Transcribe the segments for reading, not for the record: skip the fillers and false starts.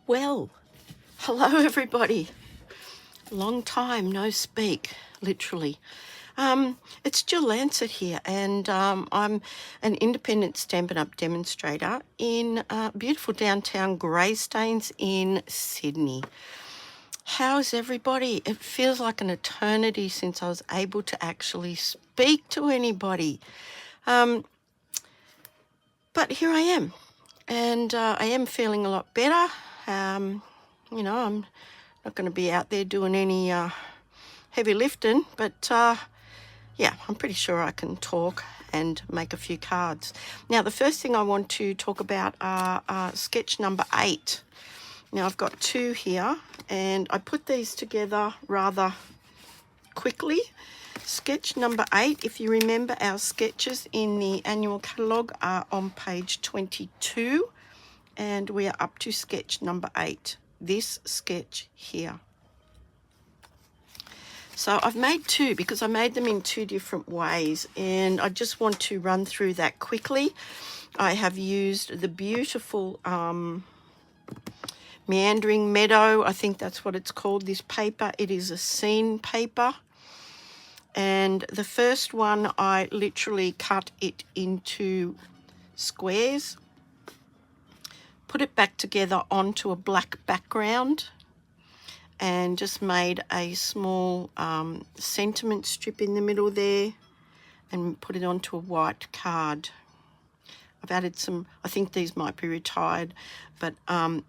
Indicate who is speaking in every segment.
Speaker 1: Well, hello everybody. Long time no speak, literally. It's Jill Lancet here, and I'm an independent Stampin' Up! Demonstrator in beautiful downtown Greystanes in Sydney. How's everybody? It feels like an eternity since I was able to actually speak to anybody. But here I am, and I am feeling a lot better. I'm not going to be out there doing any heavy lifting, but yeah, I'm pretty sure I can talk and make a few cards. Now, the first thing I want to talk about are sketch number 8. Now, I've got 2 here, and I put these together rather quickly. Sketch number 8, if you remember, our sketches in the annual catalogue are on page 22, and we are up to sketch number 8, this sketch here. So I've made 2 because I made them in 2 different ways, and I just want to run through that quickly. I have used the beautiful Meandering Meadow, I think that's what it's called, this paper. It is a scene paper, and the first one I literally cut it into squares, put it back together onto a black background, and just made a small sentiment strip in the middle there and put it onto a white card. I've added some, I think these might be retired, but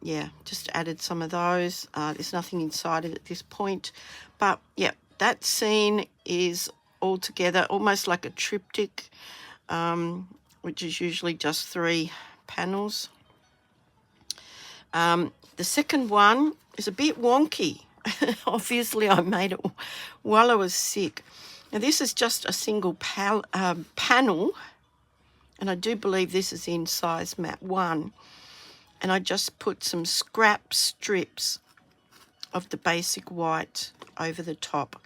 Speaker 1: yeah, just added some of those. There's nothing inside it at this point, but yeah, that scene is all together, almost like a triptych, which is usually just 3 panels. The second one is a bit wonky. Obviously, I made it while I was sick. Now, this is just a single panel, and I do believe this is in size mat 1. And I just put some scrap strips of the basic white over the top.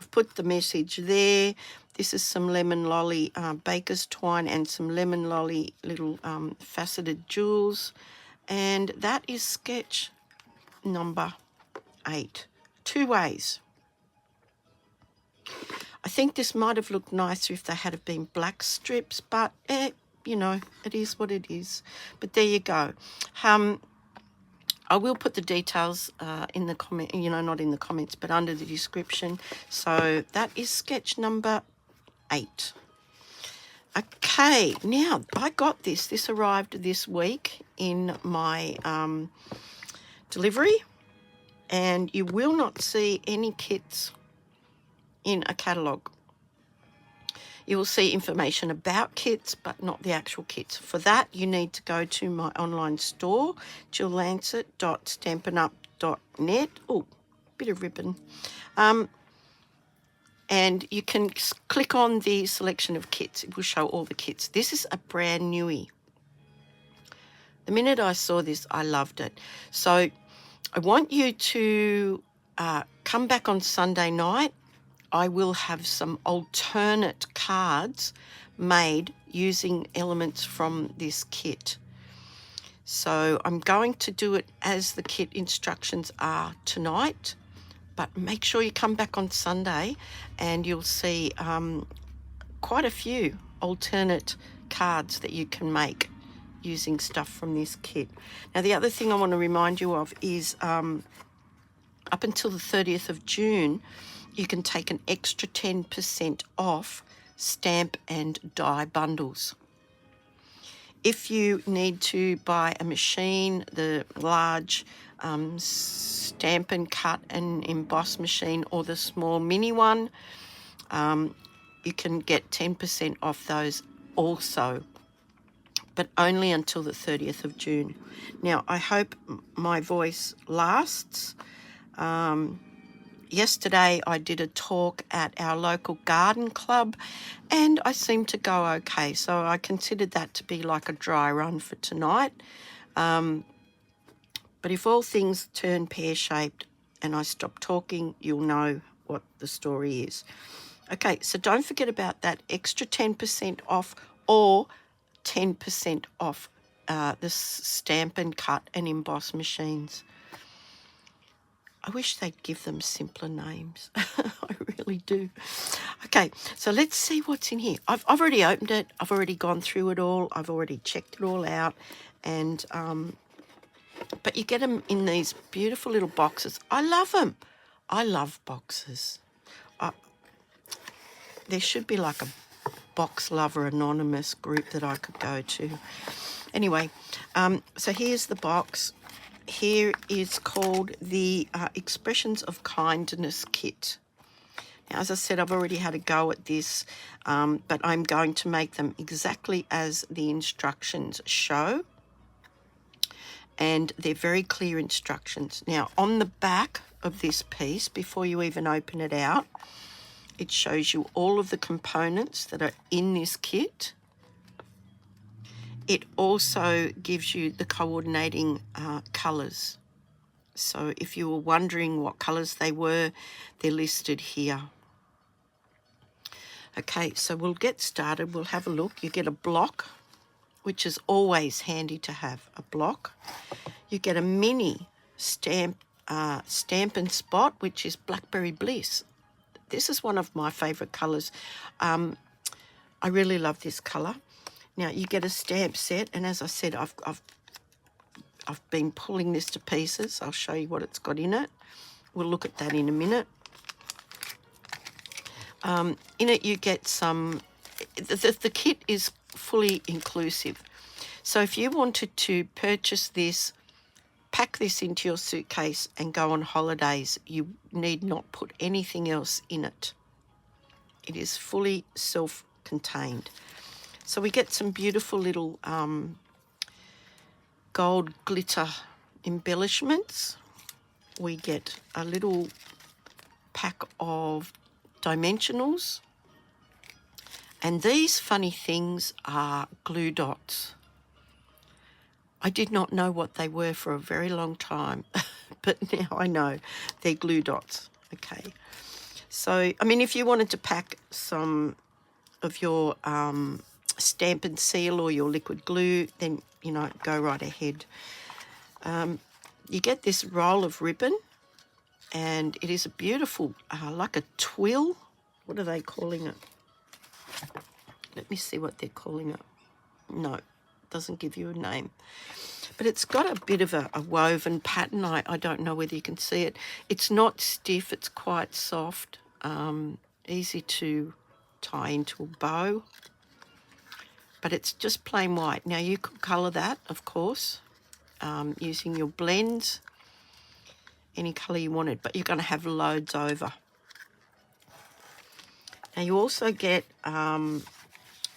Speaker 1: I've put the message there. This is some lemon lolly baker's twine and some lemon lolly little faceted jewels. And that is sketch number 8. 2 ways. I think this might have looked nicer if they had have been black strips, but you know, it is what it is. But there you go. I will put the details in the comment, not in the comments, but under the description. So that is sketch number 8. Okay, now I got this. This arrived this week in my delivery, and you will not see any kits in a catalogue. You will see information about kits, but not the actual kits. For that, you need to go to my online store, jilllancet.stampinup.net. Oh, bit of ribbon. And you can click on the selection of kits. It will show all the kits. This is a brand newie. The minute I saw this, I loved it. So I want you to come back on Sunday night. I will have some alternate cards made using elements from this kit. So I'm going to do it as the kit instructions are tonight, but make sure you come back on Sunday and you'll see quite a few alternate cards that you can make using stuff from this kit. Now, the other thing I want to remind you of is up until the 30th of June, you can take an extra 10% off stamp and die bundles. If you need to buy a machine, the large stamp and cut and emboss machine, or the small mini one, you can get 10% off those also, but only until the 30th of June. Now, I hope my voice lasts. Yesterday, I did a talk at our local garden club, and I seemed to go okay. So I considered that to be like a dry run for tonight. But if all things turn pear-shaped and I stop talking, you'll know what the story is. Okay, so don't forget about that extra 10% off or 10% off the stamp and cut and emboss machines. I wish they'd give them simpler names. I really do. Okay, so let's see what's in here. I've already opened it. I've already gone through it all. I've already checked it all out. And but you get them in these beautiful little boxes. I love them. I love boxes. There should be like a Box Lover Anonymous group that I could go to. Anyway, so here's the box. Here is called the Expressions of Kindness Kit. Now, as I said, I've already had a go at this, but I'm going to make them exactly as the instructions show. And they're very clear instructions. Now, on the back of this piece, before you even open it out, it shows you all of the components that are in this kit. It also gives you the coordinating colours. So if you were wondering what colours they were, they're listed here. Okay, so we'll get started. We'll have a look. You get a block, which is always handy to have, a block. You get a mini stamp and spot, which is Blackberry Bliss. This is one of my favourite colours. I really love this colour. Now, you get a stamp set, and as I said, I've been pulling this to pieces. I'll show you what it's got in it. We'll look at that in a minute. In it, you get some... The kit is fully inclusive. So if you wanted to purchase this, pack this into your suitcase and go on holidays, you need not put anything else in it. It is fully self-contained. So we get some beautiful little gold glitter embellishments. We get a little pack of dimensionals. And these funny things are glue dots. I did not know what they were for a very long time, but now I know they're glue dots. Okay. So, I mean, if you wanted to pack some of your stamp and seal or your liquid glue, then, you know, go right ahead. You get this roll of ribbon, and it is a beautiful, like a twill. What are they calling it? Let me see what they're calling it. No, it doesn't give you a name. But it's got a bit of a woven pattern. I don't know whether you can see it. It's not stiff. It's quite soft, easy to tie into a bow. But it's just plain white. Now, you could colour that, of course, using your blends, any colour you wanted, but you're going to have loads over. Now, you also get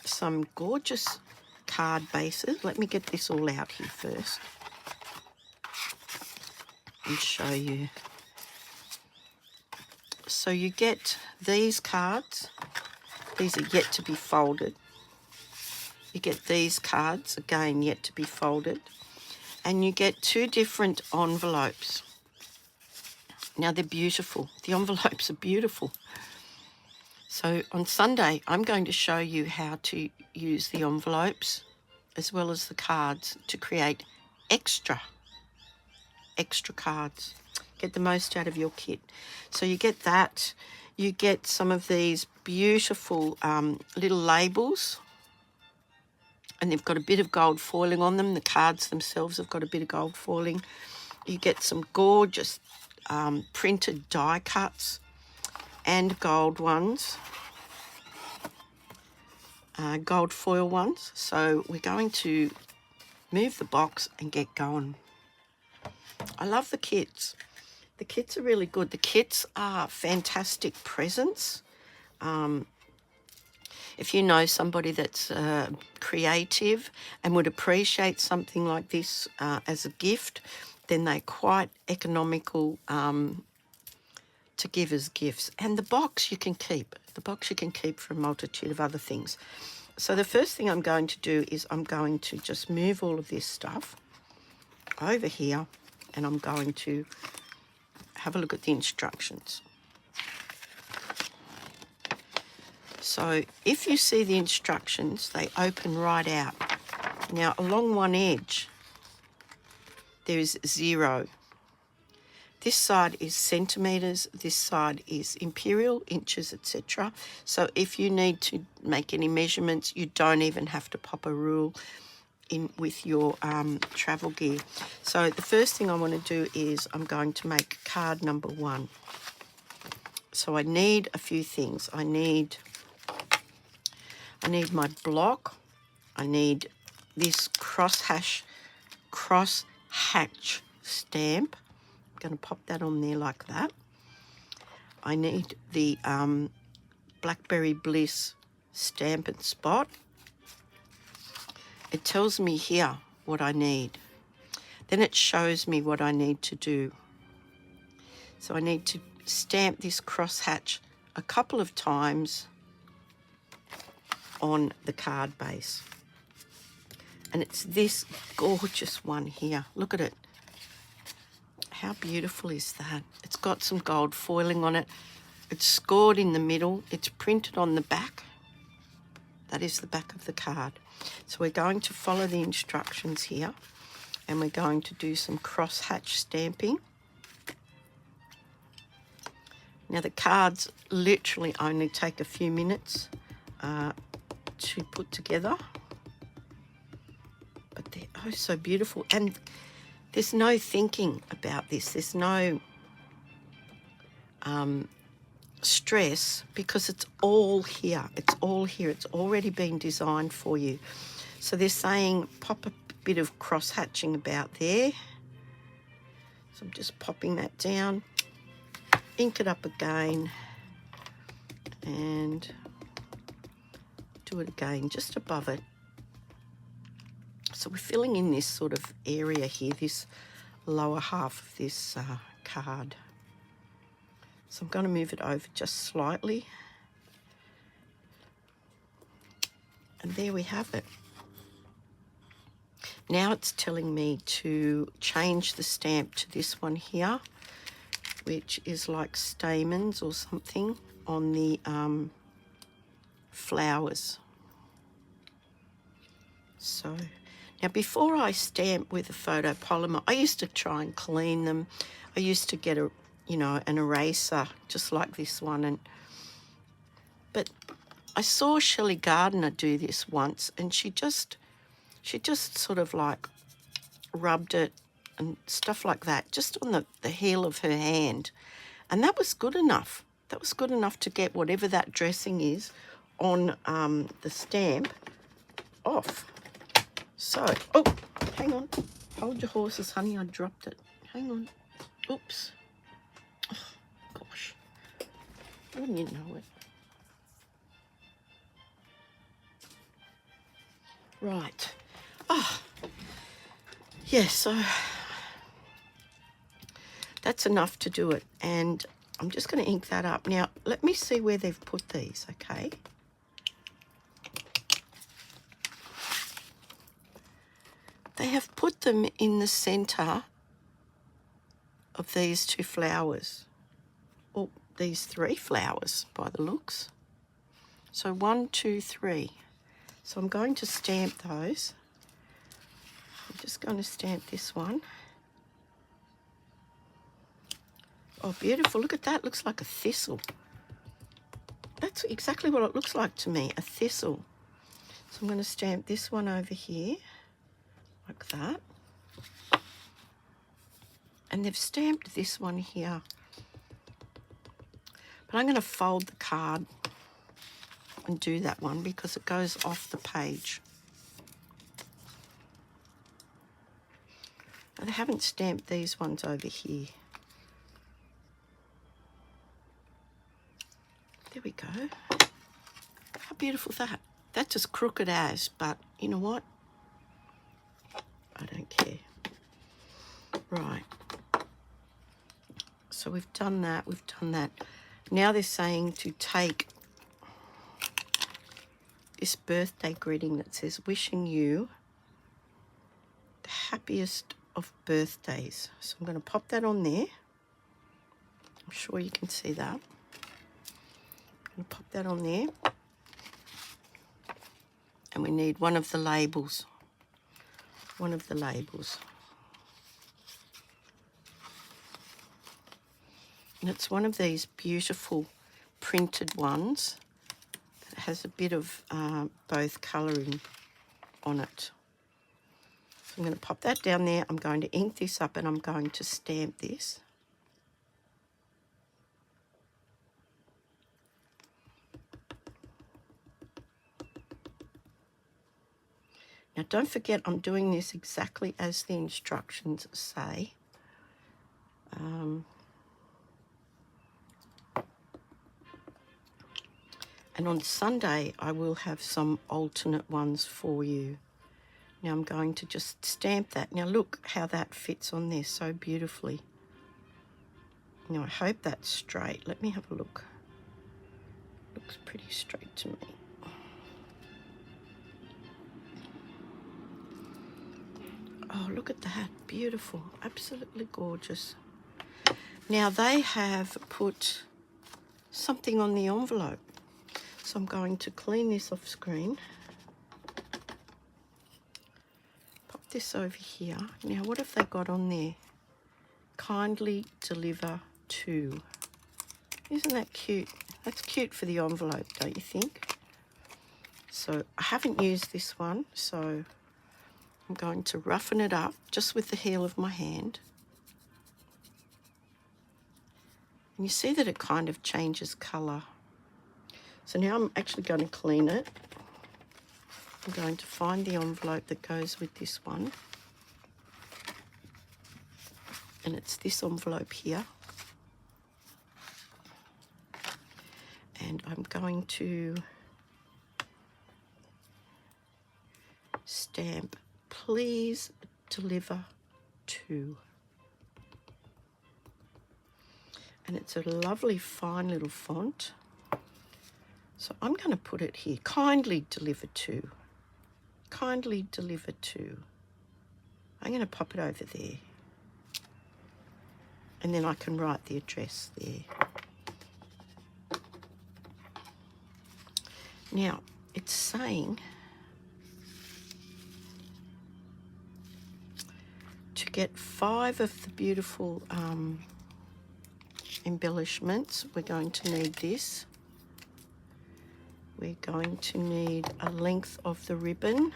Speaker 1: some gorgeous card bases. Let me get this all out here first and show you. So you get these cards. These are yet to be folded. You get these cards, again, yet to be folded. And you get two different envelopes. Now, they're beautiful. The envelopes are beautiful. So on Sunday, I'm going to show you how to use the envelopes as well as the cards to create extra cards. Get the most out of your kit. So you get that. You get some of these beautiful little labels, and they've got a bit of gold foiling on them. The cards themselves have got a bit of gold foiling. You get some gorgeous printed die cuts and gold ones, gold foil ones. So we're going to move the box and get going. I love the kits. The kits are really good. The kits are fantastic presents. If you know somebody that's creative and would appreciate something like this as a gift, then they're quite economical to give as gifts. And the box you can keep. The box you can keep for a multitude of other things. So the first thing I'm going to do is I'm going to just move all of this stuff over here, and I'm going to have a look at the instructions. So if you see the instructions, they open right out. Now, along one edge, there is 0. This side is centimetres, this side is imperial, inches, etc. So if you need to make any measurements, you don't even have to pop a rule in with your travel gear. So the first thing I want to do is I'm going to make card number 1. So I need a few things. I need my block. I need this crosshatch stamp. I'm going to pop that on there like that. I need the Blackberry Bliss stamp and spot. It tells me here what I need. Then it shows me what I need to do. So I need to stamp this crosshatch a couple of times on the card base. And it's this gorgeous one here. Look at it. How beautiful is that? It's got some gold foiling on it. It's scored in the middle. It's printed on the back. That is the back of the card. So we're going to follow the instructions here, and we're going to do some crosshatch stamping. Now the cards literally only take a few minutes to put together, but they're oh so beautiful, and there's no thinking about this. There's no stress, because it's all here. It's all here. It's already been designed for you. So they're saying pop a bit of cross hatching about there. So I'm just popping that down, ink it up again, and do it again just above it. So we're filling in this sort of area here, this lower half of this card. So I'm going to move it over just slightly. And there we have it. Now it's telling me to change the stamp to this one here, which is like stamens or something on the flowers. So now before I stamp with a photopolymer, I used to try and clean them. I used to get an eraser just like this one, but I saw Shelley Gardner do this once, and she just sort of like rubbed it and stuff like that just on the heel of her hand, and that was good enough. That was good enough to get whatever that dressing is on the stamp off. So, oh, hang on. Hold your horses, honey. I dropped it. Hang on. Oops. Oh, gosh. Wouldn't you know it? Right. Oh, yeah, so that's enough to do it. And I'm just going to ink that up. Now, let me see where they've put these, okay? They have put them in the centre of these 2 flowers, or these 3 flowers by the looks. So 1, 2, 3. So I'm going to stamp those. I'm just going to stamp this one. Oh, beautiful. Look at that. Looks like a thistle. That's exactly what it looks like to me, a thistle. So I'm going to stamp this one over here, like that. And they've stamped this one here. But I'm going to fold the card and do that one because it goes off the page. They haven't stamped these ones over here. There we go. How beautiful is that? That's as crooked as, but you know what? I don't care. Right. So we've done that, we've done that. Now they're saying to take this birthday greeting that says, wishing you the happiest of birthdays. So I'm going to pop that on there. I'm sure you can see that. I'm going to pop that on there. And we need one of the labels. one of the labels. And it's one of these beautiful printed ones that has a bit of both colouring on it. So I'm going to pop that down there. I'm going to ink this up and I'm going to stamp this. Now don't forget, I'm doing this exactly as the instructions say. And on Sunday, I will have some alternate ones for you. Now I'm going to just stamp that. Now look how that fits on there so beautifully. Now I hope that's straight. Let me have a look. Looks pretty straight to me. Oh, look at that. Beautiful. Absolutely gorgeous. Now they have put something on the envelope. So I'm going to clean this off screen. Pop this over here. Now what have they got on there? Kindly deliver to. Isn't that cute? That's cute for the envelope, don't you think? So I haven't used this one, so I'm going to roughen it up just with the heel of my hand. And you see that it kind of changes colour. So now I'm actually going to clean it. I'm going to find the envelope that goes with this one. And it's this envelope here. And I'm going to stamp, please deliver to. And it's a lovely fine little font. So I'm going to put it here, kindly deliver to. Kindly deliver to. I'm going to pop it over there. And then I can write the address there. Now, it's saying to get 5 of the beautiful embellishments, we're going to need this. We're going to need a length of the ribbon.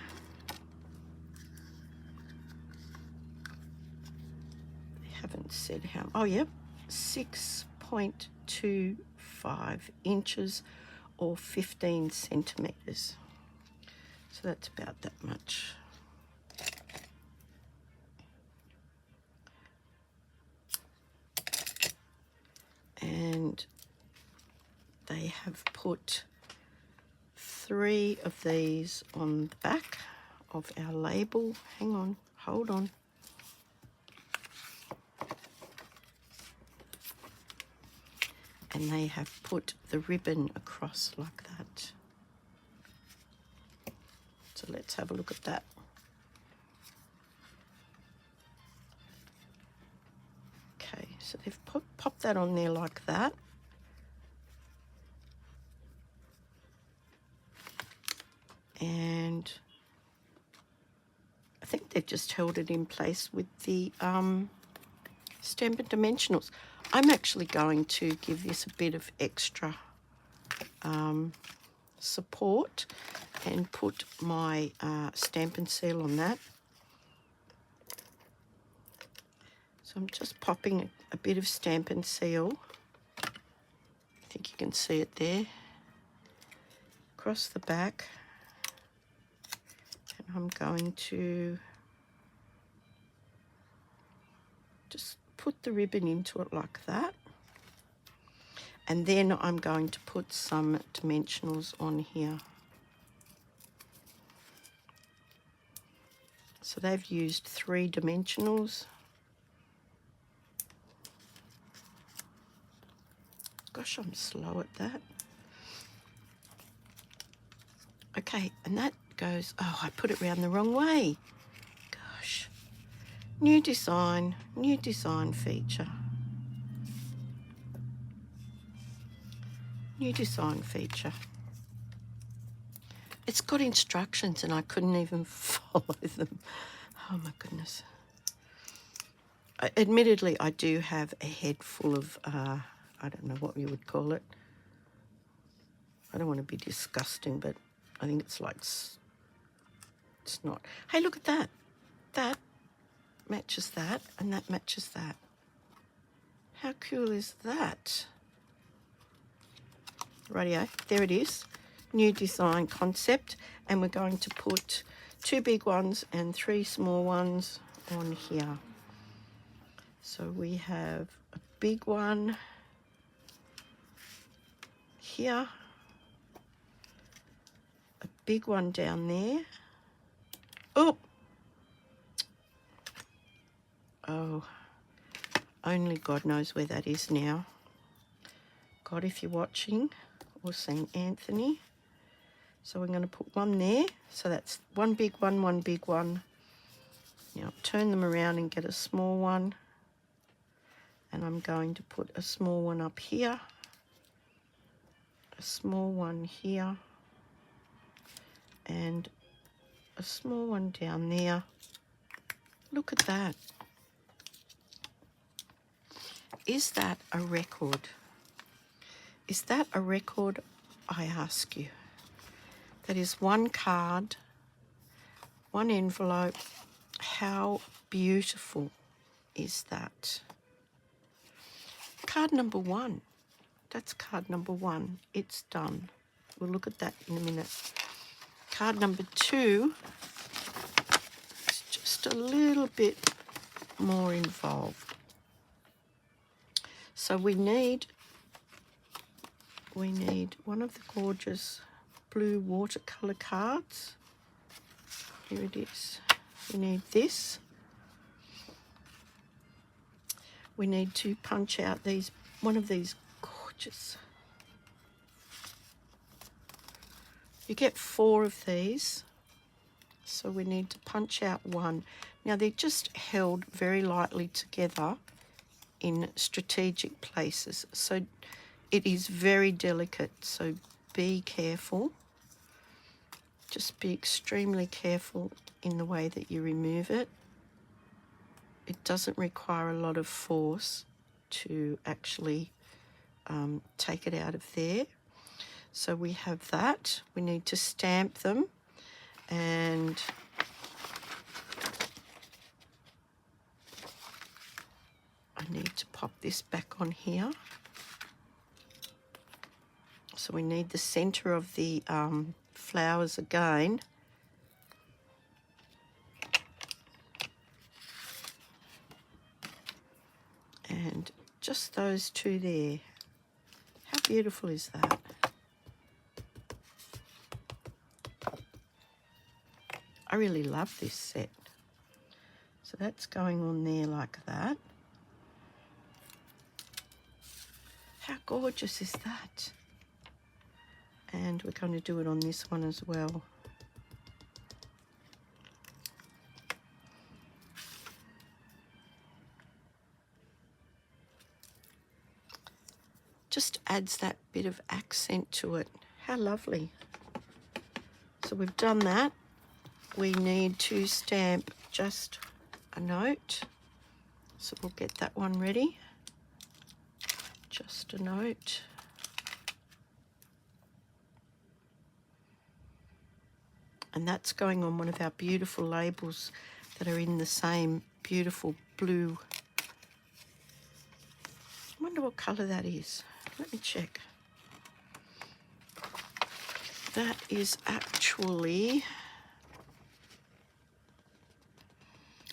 Speaker 1: They haven't said how. Oh, yep, 6.25 inches or 15 centimetres. So that's about that much. And they have put 3 of these on the back of our label. Hang on, hold on. And they have put the ribbon across like that. So let's have a look at that. Okay, so they've popped that on there like that. And I think they've just held it in place with the Stampin' Dimensionals. I'm actually going to give this a bit of extra support and put my Stampin' Seal on that. So I'm just popping a bit of Stampin' Seal. I think you can see it there. Across the back. And I'm going to just put the ribbon into it like that. And then I'm going to put some dimensionals on here. So they've used 3 dimensionals. Gosh, I'm slow at that. Okay, and that goes, oh, I put it round the wrong way. Gosh. New design feature. New design feature. It's got instructions and I couldn't even follow them. Oh my goodness. Admittedly, I do have a head full of, I don't know what you would call it. I don't want to be disgusting, but I think it's like, it's not. Hey, look at that. That matches that, and that matches that. How cool is that? Rightio, there it is. New design concept, and we're going to put 2 big ones and 3 small ones on here. So we have a big one here, a big one down there. Oh, only God knows where that is now. God, if you're watching, or St. Anthony. So we're going to put one there. So that's one big one, one big one. Now turn them around and get a small one. And I'm going to put a small one up here, a small one here, and a small one down there. Look at that. Is that a record? Is that a record, I ask you? That is one card, one envelope. How beautiful is that? Card number 1. That's card number 1. It's done. We'll look at that in a minute. Card number 2 is just a little bit more involved. So we need one of the gorgeous blue watercolor cards. Here it is. We need this. We need to punch out one of these gorgeous. You get 4 of these, so we need to punch out 1. Now they're just held very lightly together in strategic places, so it is very delicate, so be careful. Just be extremely careful in the way that you remove it. It doesn't require a lot of force to actually take it out of there. So we have that. We need to stamp them, and I need to pop this back on here. So we need the center of the flowers again. And just those 2 there. How beautiful is that? I really love this set. So that's going on there like that. How gorgeous is that? And we're going to do it on this one as well. Just adds that bit of accent to it. How lovely. So we've done that. We need to stamp just a note. So we'll get that one ready. Just a note. And that's going on one of our beautiful labels that are in the same beautiful blue. I wonder what colour that is. Let me check. That is actually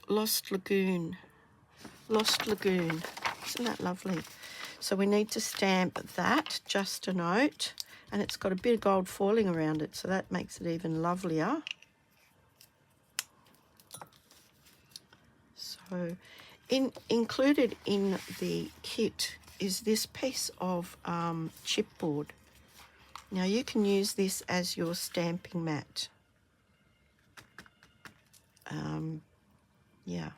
Speaker 1: Lost Lagoon. Lost Lagoon. Isn't that lovely? So we need to stamp that, just a note, and it's got a bit of gold foiling around it, so that makes it even lovelier. So included in the kit is this piece of chipboard. Now you can use this as your stamping mat. Yeah,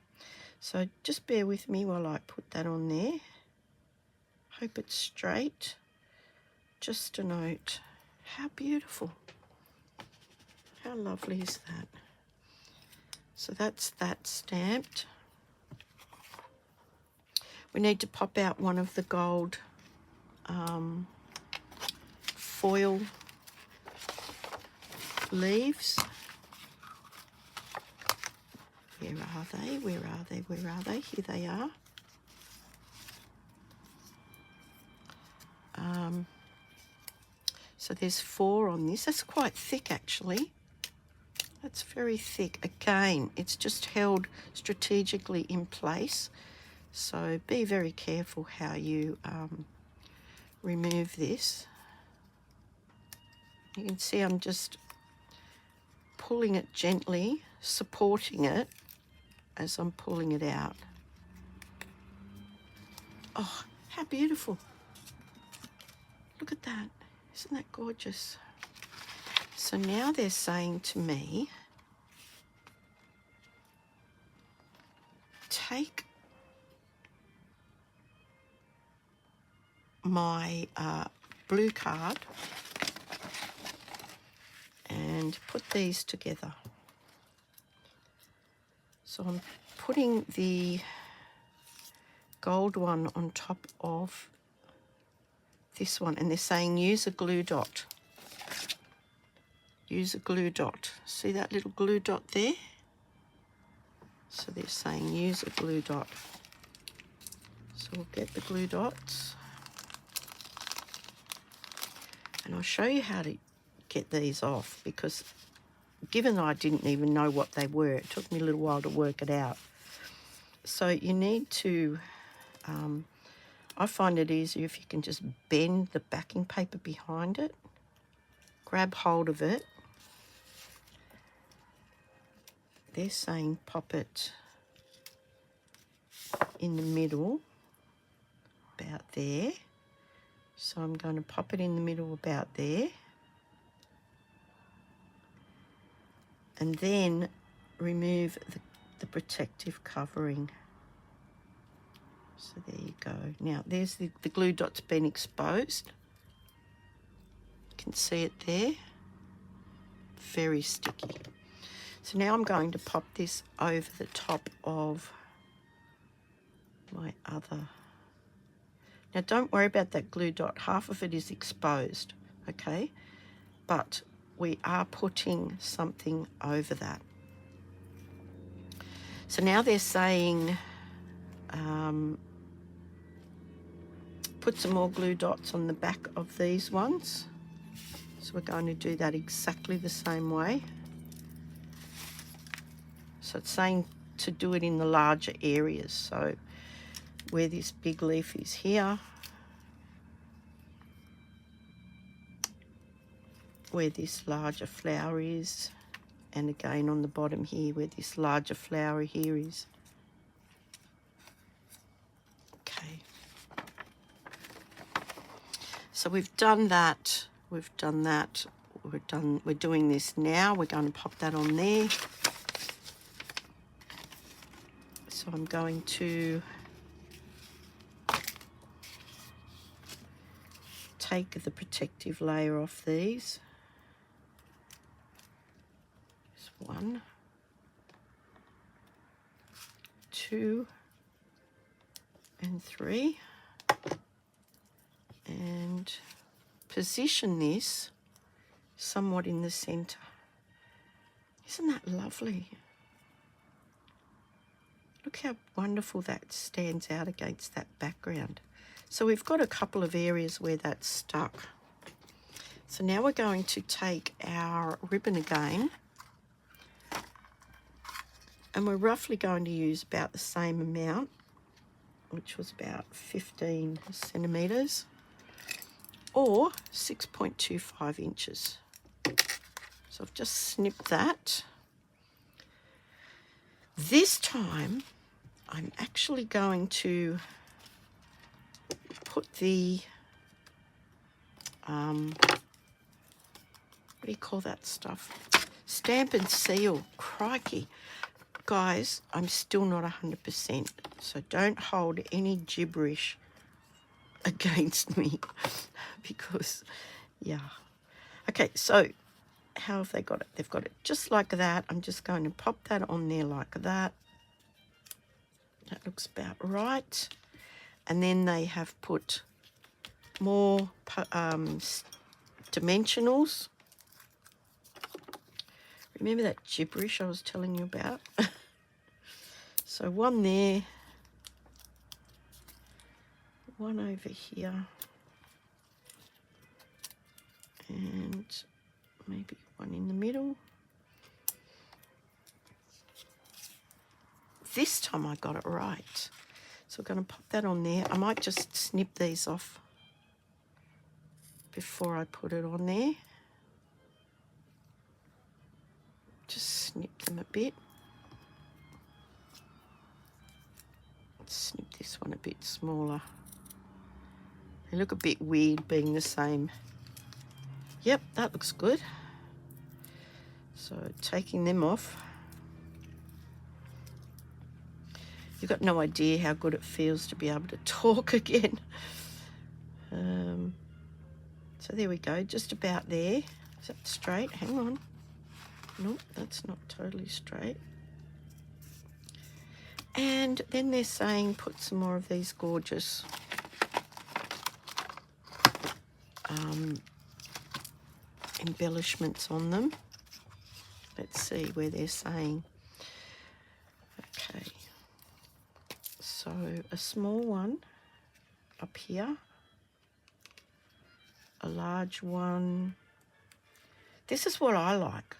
Speaker 1: so just bear with me while I put that on there. Hope it's straight. Just a note. How beautiful. How lovely is that? So that's that stamped. We need to pop out one of the gold foil leaves. Where are they? Where are they? Where are they? Here they are. So there's 4 on this. That's quite thick, actually. That's very thick. Again, it's just held strategically in place. So be very careful how you remove this. You can see I'm just pulling it gently, supporting it as I'm pulling it out. Oh, how beautiful. Look at that. Isn't that gorgeous? So now they're saying to me, take my blue card and put these together. So I'm putting the gold one on top of this one, and they're saying use a glue dot. Use a glue dot. See that little glue dot there? So they're saying use a glue dot. So we'll get the glue dots. And I'll show you how to get these off, because given that I didn't even know what they were, it took me a little while to work it out. So you need to, I find it easier if you can just bend the backing paper behind it, grab hold of it. They're saying pop it in the middle, about there. So I'm going to pop it in the middle about there. And then remove the protective covering. So there you go. Now there's the glue dot's been exposed. You can see it there. Very sticky. So now I'm going to pop this over the top of my other. Now don't worry about that glue dot. Half of it is exposed, okay? But we are putting something over that. So now they're saying put some more glue dots on the back of these ones. So we're going to do that exactly the same way. So it's saying to do it in the larger areas. So where this big leaf is here, where this larger flower is, and again on the bottom here where this larger flower here is. Okay. So we've done that. We've done that. We're doing this now. We're going to pop that on there. So I'm going to take the protective layer off these. Just 1, 2, and 3. And position this somewhat in the center. Isn't that lovely? Look how wonderful that stands out against that background. So we've got a couple of areas where that's stuck. So now we're going to take our ribbon again, and we're roughly going to use about the same amount, which was about 15 centimetres or 6.25 inches. So I've just snipped that. This time I'm actually going to put the, what do you call that stuff? Stamp and seal. Crikey. Guys, I'm still not 100%, so don't hold any gibberish against me because, yeah. Okay, so how have they got it? They've got it just like that. I'm just going to pop that on there like that. That looks about right. And then they have put more dimensionals. Remember that gibberish I was telling you about? So one there, one over here, and maybe one in the middle. This time I got it right. So we're going to pop that on there. I might just snip these off before I put it on there. Just snip them a bit. Snip this one a bit smaller. They look a bit weird being the same. Yep, that looks good. So taking them off. You've got no idea how good it feels to be able to talk again. So there we go, just about there. Is that straight? Hang on. Nope, that's not totally straight. And then they're saying put some more of these gorgeous embellishments on them. Let's see where they're saying. Okay, so a small one up here, a large one. This is what I like.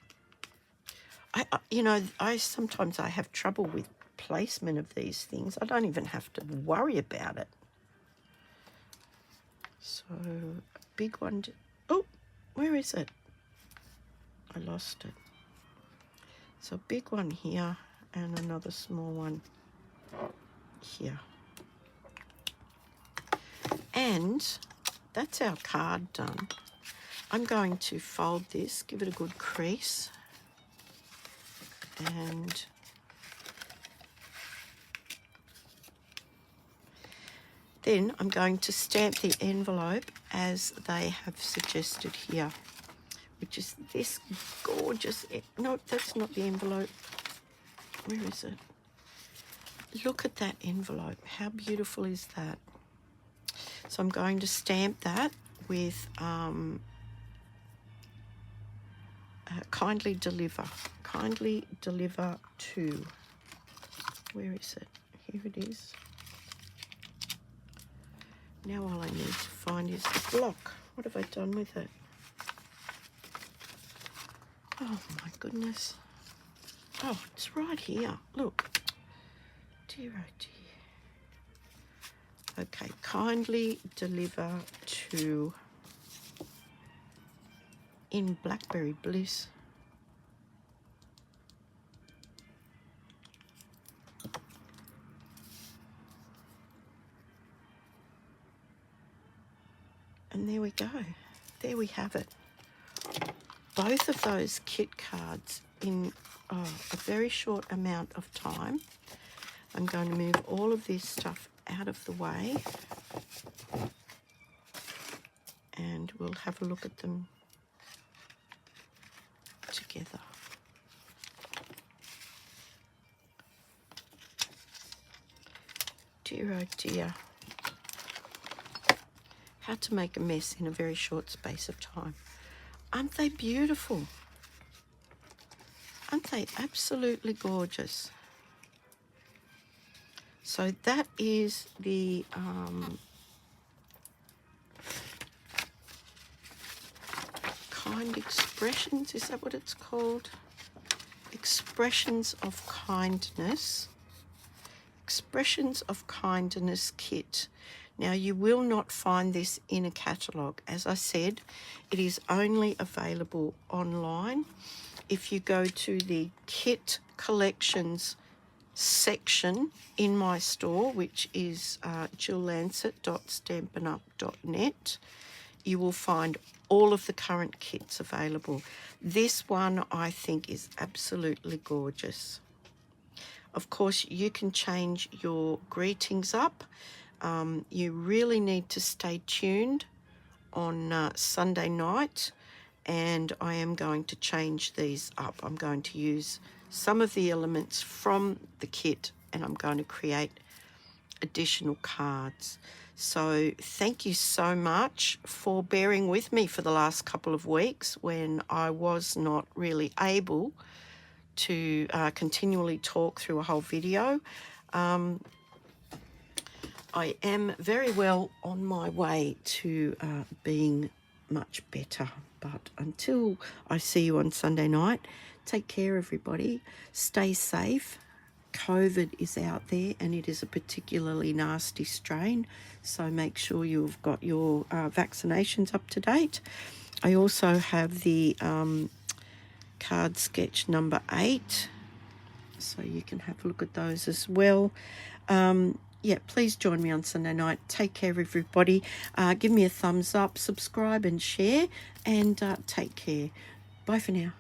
Speaker 1: I sometimes I have trouble with placement of these things. I don't even have to worry about it. So a big one. Oh, where is it? I lost it. So a big one here and another small one here. And that's our card done. I'm going to fold this, give it a good crease, and then I'm going to stamp the envelope as they have suggested here, which is this gorgeous, no, that's not the envelope. Where is it? Look at that envelope. How beautiful is that? So I'm going to stamp that with kindly deliver to, where is it? Here it is. Now all I need to find is the block. What have I done with it? Oh my goodness. Oh, it's right here. Look. Dear, oh dear. Okay, kindly deliver to in Blackberry Bliss. And there we go. There we have it. Both of those kit cards in a very short amount of time. I'm going to move all of this stuff out of the way and we'll have a look at them together. Dear, oh dear. How to make a mess in a very short space of time. Aren't they beautiful? Aren't they absolutely gorgeous? So that is the kind expressions, is that what it's called? Expressions of Kindness. Expressions of Kindness kit. Now you will not find this in a catalogue. As I said, it is only available online. If you go to the kit collections section in my store, which is jilllancet.stampinup.net, you will find all of the current kits available. This one I think is absolutely gorgeous. Of course, you can change your greetings up. You really need to stay tuned on Sunday night and I am going to change these up. I'm going to use some of the elements from the kit, and I'm going to create additional cards. So thank you so much for bearing with me for the last couple of weeks when I was not really able to continually talk through a whole video. I am very well on my way to being much better. But until I see you on Sunday night, take care, everybody. Stay safe. COVID is out there, and it is a particularly nasty strain. So make sure you've got your vaccinations up to date. I also have the card sketch number 8. So you can have a look at those as well. Yeah, please join me on Sunday night. Take care, everybody. Give me a thumbs up, subscribe and share, and take care. Bye for now.